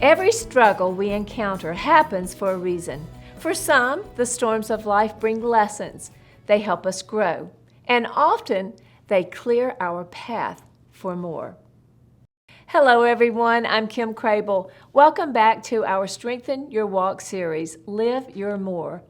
Every struggle we encounter happens for a reason. For some, the storms of life bring lessons. They help us grow, and often they clear our path for more. Hello everyone, I'm Kim Crabill. Welcome back to our Strengthen Your Walk series, Live Your More.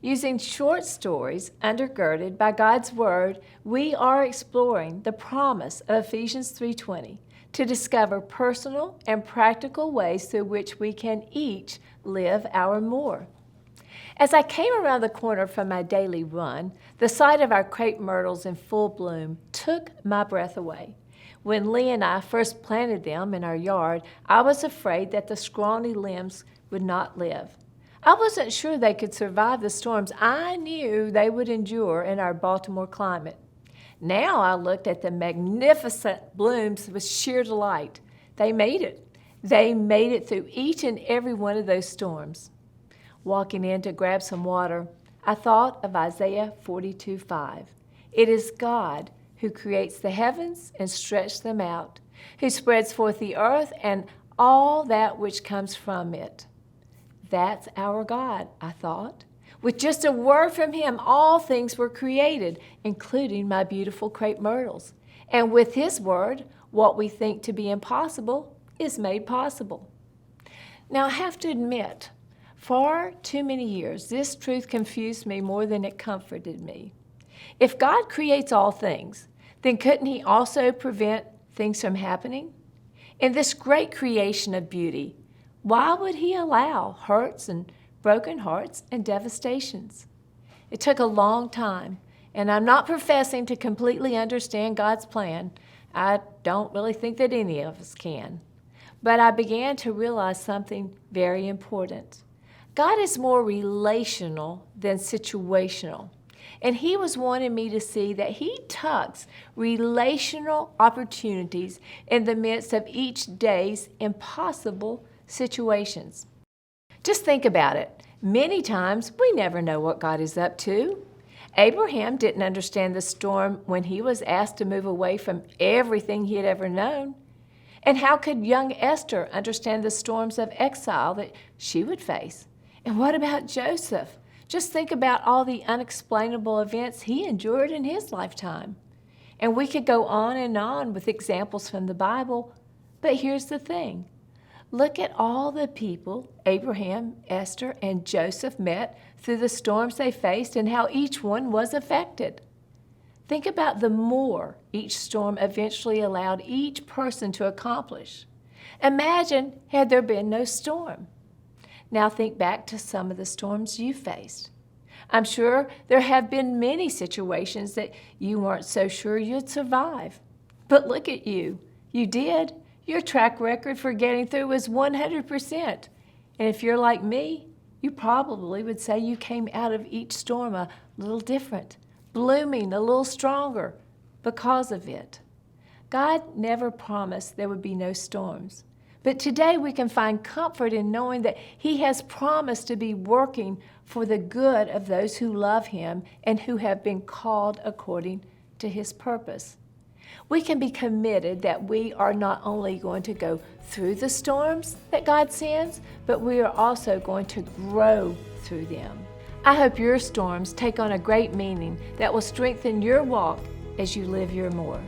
Using short stories undergirded by God's Word, we are exploring the promise of Ephesians 3:20 to discover personal and practical ways through which we can each live our more. As I came around the corner from my daily run, the sight of our crepe myrtles in full bloom took my breath away. When Lee and I first planted them in our yard, I was afraid that the scrawny limbs would not live. I wasn't sure they could survive the storms I knew they would endure in our Baltimore climate. Now I looked at the magnificent blooms with sheer delight. They made it. They made it through each and every one of those storms. Walking in to grab some water, I thought of Isaiah 42:5. It is God who creates the heavens and stretches them out, who spreads forth the earth and all that which comes from it. That's our God, I thought. With just a word from Him, all things were created, including my beautiful crepe myrtles. And with His word, what we think to be impossible is made possible. Now, I have to admit, for too many years, this truth confused me more than it comforted me. If God creates all things, then couldn't He also prevent things from happening? In this great creation of beauty, why would He allow hurts and broken hearts and devastations? It took a long time, and I'm not professing to completely understand God's plan. I don't really think that any of us can. But I began to realize something very important. God is more relational than situational. And He was wanting me to see that He tucks relational opportunities in the midst of each day's impossible situations. Just think about it. Many times we never know what God is up to. Abraham didn't understand the storm when he was asked to move away from everything he had ever known. And how could young Esther understand the storms of exile that she would face? And what about Joseph? Just think about all the unexplainable events he endured in his lifetime. And we could go on with examples from the Bible, but here's the thing. Look at all the people Abraham, Esther, and Joseph met through the storms they faced and how each one was affected. Think about the more each storm eventually allowed each person to accomplish. Imagine had there been no storm. Now think back to some of the storms you faced. I'm sure there have been many situations that you weren't so sure you'd survive. But look at you. You did. Your track record for getting through was 100%. And if you're like me, you probably would say you came out of each storm a little different, blooming a little stronger because of it. God never promised there would be no storms. But today we can find comfort in knowing that He has promised to be working for the good of those who love Him and who have been called according to His purpose. We can be committed that we are not only going to go through the storms that God sends, but we are also going to grow through them. I hope your storms take on a great meaning that will strengthen your walk as you live your more.